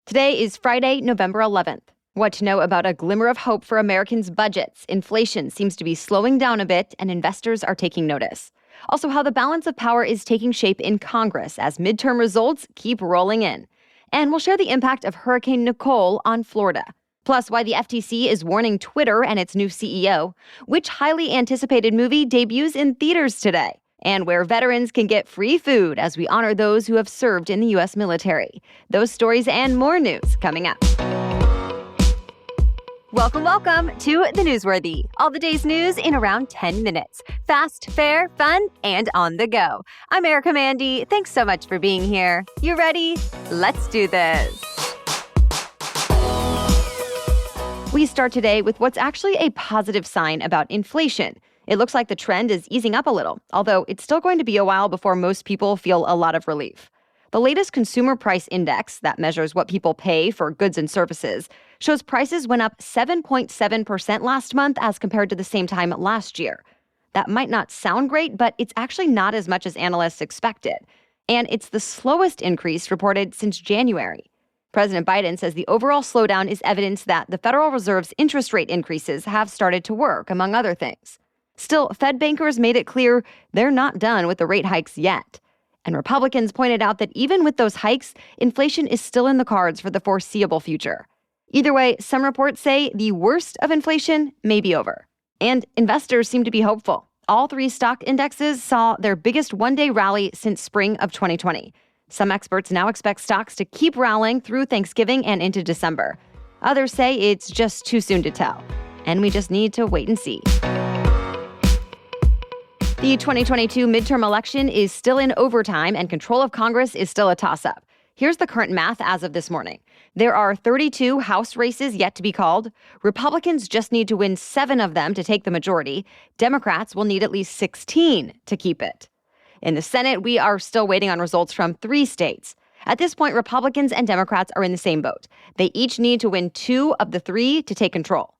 Today is Friday, November 11th. What to know about a glimmer of hope for Americans' budgets. Inflation seems to be slowing down a bit, and investors are taking notice. Also, how the balance of power is taking shape in Congress as midterm results keep rolling in. And we'll share the impact of Hurricane Nicole on Florida. Plus, why the FTC is warning Twitter and its new CEO, which highly anticipated movie debuts in theaters today, and where veterans can get free food as we honor those who have served in the U.S. military. Those stories and more news coming up. Welcome to The Newsworthy. All the day's news in around 10 minutes. Fast, fair, fun, and on the go. I'm Erica Mandy. Thanks so much for being here. You ready? Let's do this. We start today with what's actually a positive sign about inflation. It looks like the trend is easing up a little, although it's still going to be a while before most people feel a lot of relief. The latest Consumer Price Index, that measures what people pay for goods and services, shows prices went up 7.7% last month as compared to the same time last year. That might not sound great, but it's actually not as much as analysts expected. And it's the slowest increase reported since January. President Biden says the overall slowdown is evidence that the Federal Reserve's interest rate increases have started to work, among other things. Still, Fed bankers made it clear they're not done with the rate hikes yet. And Republicans pointed out that even with those hikes, inflation is still in the cards for the foreseeable future. Either way, some reports say the worst of inflation may be over. And investors seem to be hopeful. All three stock indexes saw their biggest one-day rally since spring of 2020. Some experts now expect stocks to keep rallying through Thanksgiving and into December. Others say it's just too soon to tell, and we just need to wait and see. The 2022 midterm election is still in overtime, and control of Congress is still a toss-up. Here's the current math as of this morning. There are 32 House races yet to be called. Republicans just need to win 7 of them to take the majority. Democrats will need at least 16 to keep it. In the Senate, we are still waiting on results from 3 states. At this point, Republicans and Democrats are in the same boat. They each need to win 2 of the 3 to take control.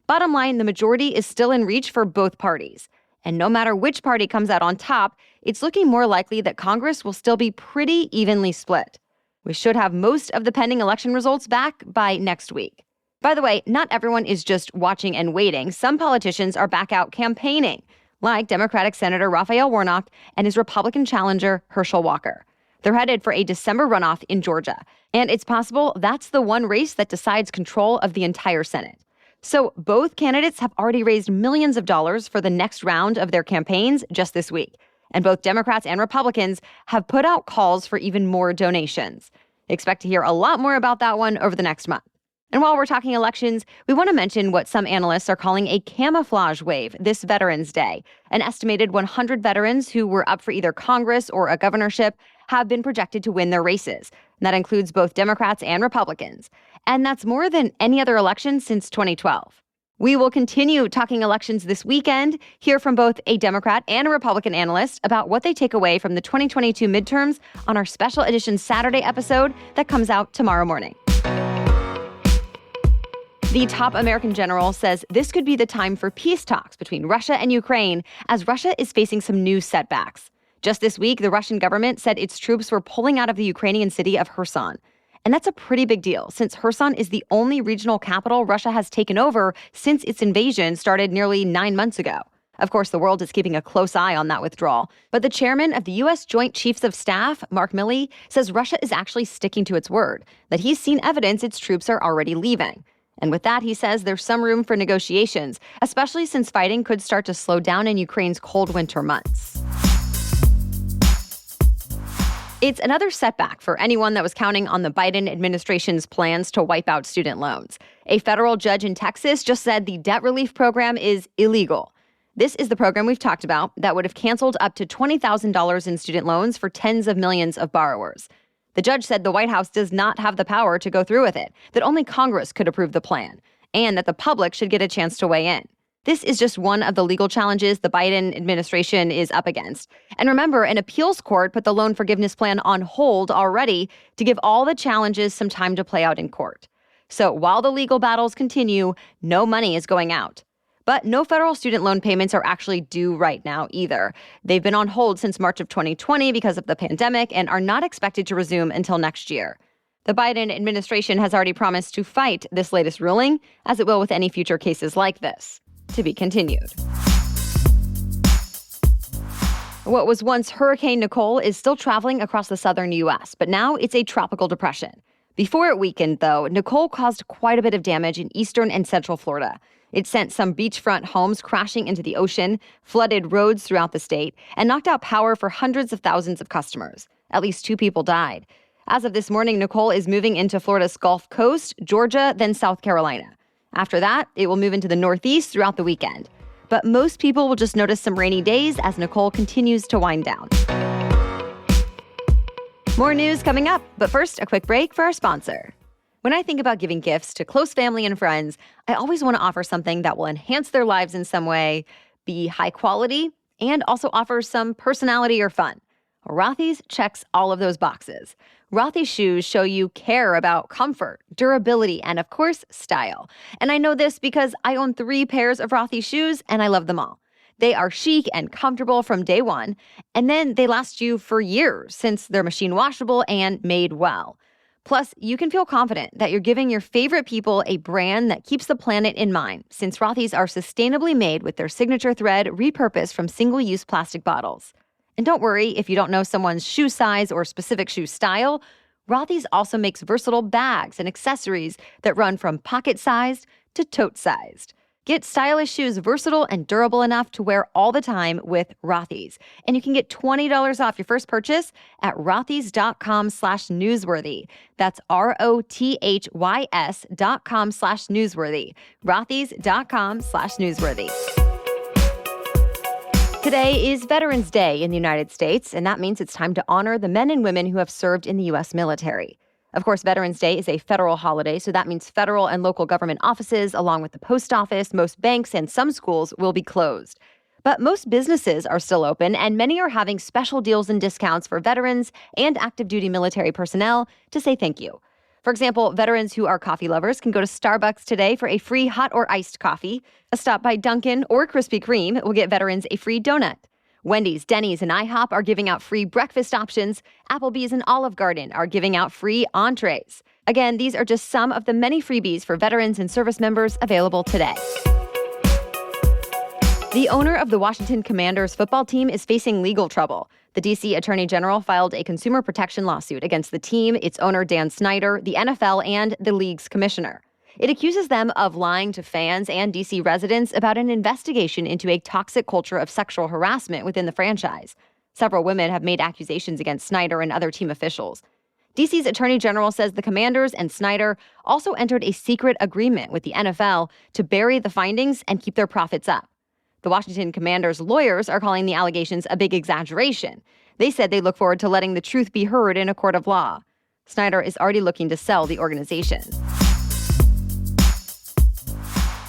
Bottom line, the majority is still in reach for both parties. And no matter which party comes out on top, it's looking more likely that Congress will still be pretty evenly split. We should have most of the pending election results back by next week. By the way, not everyone is just watching and waiting. Some politicians are back out campaigning, like Democratic Senator Raphael Warnock and his Republican challenger, Herschel Walker. They're headed for a December runoff in Georgia, and it's possible that's the one race that decides control of the entire Senate. So both candidates have already raised millions of dollars for the next round of their campaigns just this week. And both Democrats and Republicans have put out calls for even more donations. Expect to hear a lot more about that one over the next month. And while we're talking elections, we want to mention what some analysts are calling a camouflage wave this Veterans Day. An estimated 100 veterans who were up for either Congress or a governorship have been projected to win their races. And that includes both Democrats and Republicans. And that's more than any other election since 2012. We will continue talking elections this weekend, hear from both a Democrat and a Republican analyst about what they take away from the 2022 midterms on our special edition Saturday episode that comes out tomorrow morning. The top American general says this could be the time for peace talks between Russia and Ukraine as Russia is facing some new setbacks. Just this week, the Russian government said its troops were pulling out of the Ukrainian city of Kherson. And that's a pretty big deal, since Kherson is the only regional capital Russia has taken over since its invasion started nearly 9 months ago. Of course, the world is keeping a close eye on that withdrawal. But the chairman of the U.S. Joint Chiefs of Staff, Mark Milley, says Russia is actually sticking to its word, that he's seen evidence its troops are already leaving. And with that, he says there's some room for negotiations, especially since fighting could start to slow down in Ukraine's cold winter months. It's another setback for anyone that was counting on the Biden administration's plans to wipe out student loans. A federal judge in Texas just said the debt relief program is illegal. This is the program we've talked about that would have canceled up to $20,000 in student loans for tens of millions of borrowers. The judge said the White House does not have the power to go through with it, that only Congress could approve the plan, and that the public should get a chance to weigh in. This is just one of the legal challenges the Biden administration is up against. And remember, an appeals court put the loan forgiveness plan on hold already to give all the challenges some time to play out in court. So while the legal battles continue, no money is going out. But no federal student loan payments are actually due right now either. They've been on hold since March of 2020 because of the pandemic and are not expected to resume until next year. The Biden administration has already promised to fight this latest ruling, as it will with any future cases like this. To be continued. What was once Hurricane Nicole is still traveling across the southern U.S., but now it's a tropical depression. Before it weakened, though, Nicole caused quite a bit of damage in eastern and central Florida. It sent some beachfront homes crashing into the ocean, flooded roads throughout the state, and knocked out power for hundreds of thousands of customers. At least 2 people died. As of this morning, Nicole is moving into Florida's Gulf Coast, Georgia, then South Carolina. After that, it will move into the Northeast throughout the weekend. But most people will just notice some rainy days as Nicole continues to wind down. More news coming up, but first, a quick break for our sponsor. When I think about giving gifts to close family and friends, I always want to offer something that will enhance their lives in some way, be high quality, and also offer some personality or fun. Rothy's checks all of those boxes. Rothy's shoes show you care about comfort, durability, and of course, style. And I know this because I own 3 pairs of Rothy's shoes and I love them all. They are chic and comfortable from day one, and then they last you for years since they're machine washable and made well. Plus, you can feel confident that you're giving your favorite people a brand that keeps the planet in mind, since Rothy's are sustainably made with their signature thread repurposed from single-use plastic bottles. And don't worry if you don't know someone's shoe size or specific shoe style. Rothy's also makes versatile bags and accessories that run from pocket-sized to tote-sized. Get stylish shoes versatile and durable enough to wear all the time with Rothy's. And you can get $20 off your first purchase at rothys.com/newsworthy. That's ROTHYS.com/newsworthy. rothys.com/newsworthy. Today is Veterans Day in the United States, and that means it's time to honor the men and women who have served in the U.S. military. Of course, Veterans Day is a federal holiday, so that means federal and local government offices, along with the post office, most banks, and some schools will be closed. But most businesses are still open, and many are having special deals and discounts for veterans and active duty military personnel to say thank you. For example, veterans who are coffee lovers can go to Starbucks today for a free hot or iced coffee. A stop by Dunkin' or Krispy Kreme will get veterans a free donut. Wendy's, Denny's, and IHOP are giving out free breakfast options. Applebee's and Olive Garden are giving out free entrees. Again, these are just some of the many freebies for veterans and service members available today. The owner of the Washington Commanders football team is facing legal trouble. The D.C. Attorney General filed a consumer protection lawsuit against the team, its owner Dan Snyder, the NFL, and the league's commissioner. It accuses them of lying to fans and D.C. residents about an investigation into a toxic culture of sexual harassment within the franchise. Several women have made accusations against Snyder and other team officials. D.C.'s Attorney General says the Commanders and Snyder also entered a secret agreement with the NFL to bury the findings and keep their profits up. The Washington Commanders' lawyers are calling the allegations a big exaggeration. They said they look forward to letting the truth be heard in a court of law. Snyder is already looking to sell the organization.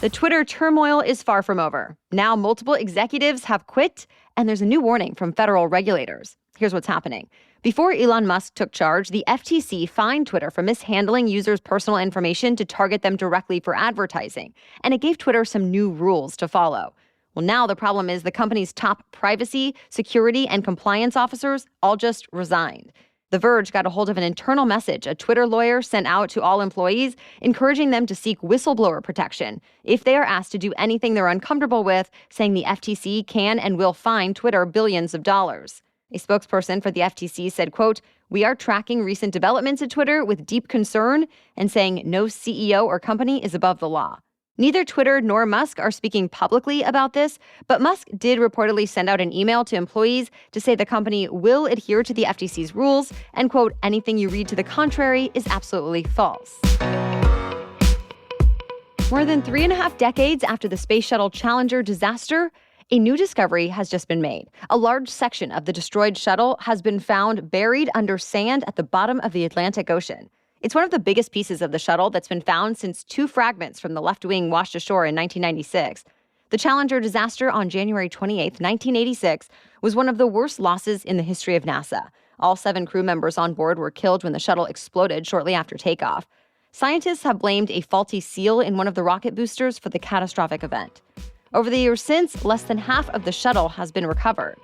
The Twitter turmoil is far from over. Now multiple executives have quit, and there's a new warning from federal regulators. Here's what's happening. Before Elon Musk took charge, the FTC fined Twitter for mishandling users' personal information to target them directly for advertising, and it gave Twitter some new rules to follow. Well, now the problem is the company's top privacy, security, and compliance officers all just resigned. The Verge got a hold of an internal message a Twitter lawyer sent out to all employees, encouraging them to seek whistleblower protection if they are asked to do anything they're uncomfortable with, saying the FTC can and will fine Twitter billions of dollars. A spokesperson for the FTC said, quote, "We are tracking recent developments at Twitter with deep concern and saying no CEO or company is above the law." Neither Twitter nor Musk are speaking publicly about this, but Musk did reportedly send out an email to employees to say the company will adhere to the FTC's rules and, quote, "anything you read to the contrary is absolutely false." More than 3.5 decades after the Space Shuttle Challenger disaster, a new discovery has just been made. A large section of the destroyed shuttle has been found buried under sand at the bottom of the Atlantic Ocean. It's one of the biggest pieces of the shuttle that's been found since 2 fragments from the left wing washed ashore in 1996. The Challenger disaster on January 28, 1986, was one of the worst losses in the history of NASA. All 7 crew members on board were killed when the shuttle exploded shortly after takeoff. Scientists have blamed a faulty seal in one of the rocket boosters for the catastrophic event. Over the years since, less than half of the shuttle has been recovered.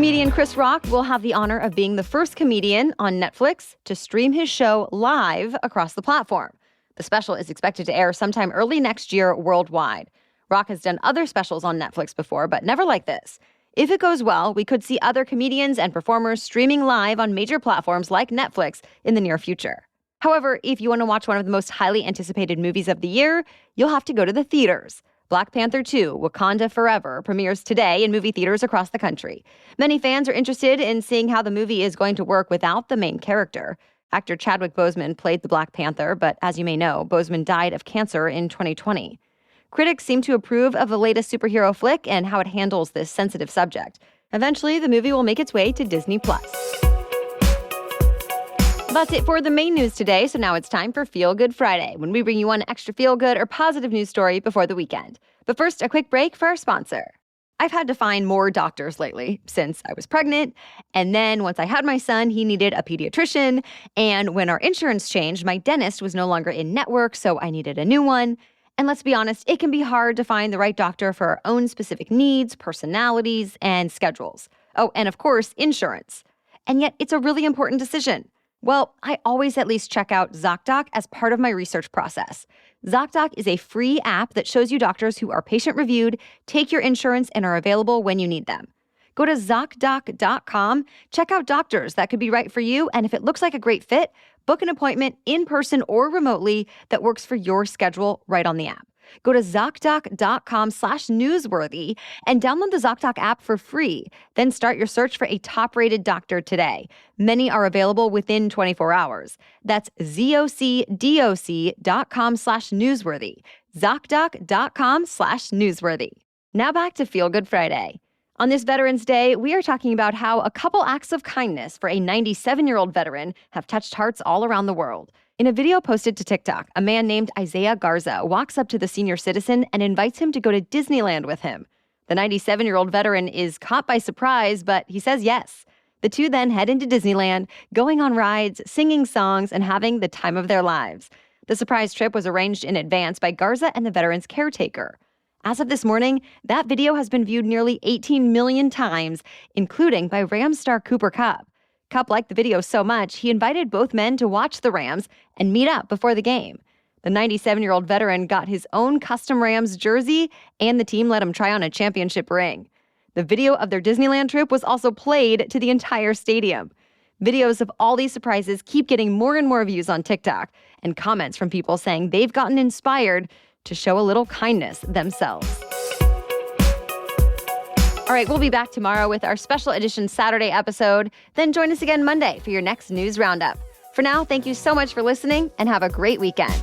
Comedian Chris Rock will have the honor of being the first comedian on Netflix to stream his show live across the platform. The special is expected to air sometime early next year worldwide. Rock has done other specials on Netflix before, but never like this. If it goes well, we could see other comedians and performers streaming live on major platforms like Netflix in the near future. However, if you want to watch one of the most highly anticipated movies of the year, you'll have to go to the theaters. Black Panther 2: Wakanda Forever premieres today in movie theaters across the country. Many fans are interested in seeing how the movie is going to work without the main character. Actor Chadwick Boseman played the Black Panther, but as you may know, Boseman died of cancer in 2020. Critics seem to approve of the latest superhero flick and how it handles this sensitive subject. Eventually, the movie will make its way to Disney+. That's it for the main news today, so now it's time for Feel Good Friday, when we bring you one extra feel-good or positive news story before the weekend. But first, a quick break for our sponsor. I've had to find more doctors lately since I was pregnant, and then once I had my son, he needed a pediatrician, and when our insurance changed, my dentist was no longer in network, so I needed a new one. And let's be honest, it can be hard to find the right doctor for our own specific needs, personalities, and schedules. Oh, and of course, insurance. And yet, it's a really important decision. Well, I always at least check out ZocDoc as part of my research process. ZocDoc is a free app that shows you doctors who are patient-reviewed, take your insurance, and are available when you need them. Go to ZocDoc.com, check out doctors that could be right for you, and if it looks like a great fit, book an appointment in person or remotely that works for your schedule right on the app. Go to ZocDoc.com/newsworthy and download the ZocDoc app for free. Then start your search for a top-rated doctor today. Many are available within 24 hours. That's ZocDoc.com/newsworthy. ZocDoc.com/newsworthy. Now back to Feel Good Friday. On this Veterans Day, we are talking about how a couple acts of kindness for a 97-year-old veteran have touched hearts all around the world. In a video posted to TikTok, a man named Isaiah Garza walks up to the senior citizen and invites him to go to Disneyland with him. The 97-year-old veteran is caught by surprise, but he says yes. The two then head into Disneyland, going on rides, singing songs, and having the time of their lives. The surprise trip was arranged in advance by Garza and the veteran's caretaker. As of this morning, that video has been viewed nearly 18 million times, including by Rams star Cooper Kupp. Kupp liked the video so much, he invited both men to watch the Rams and meet up before the game. The 97-year-old veteran got his own custom Rams jersey, and the team let him try on a championship ring. The video of their Disneyland trip was also played to the entire stadium. Videos of all these surprises keep getting more and more views on TikTok, and comments from people saying they've gotten inspired to show a little kindness themselves. All right, we'll be back tomorrow with our special edition Saturday episode. Then join us again Monday for your next news roundup. For now, thank you so much for listening and have a great weekend.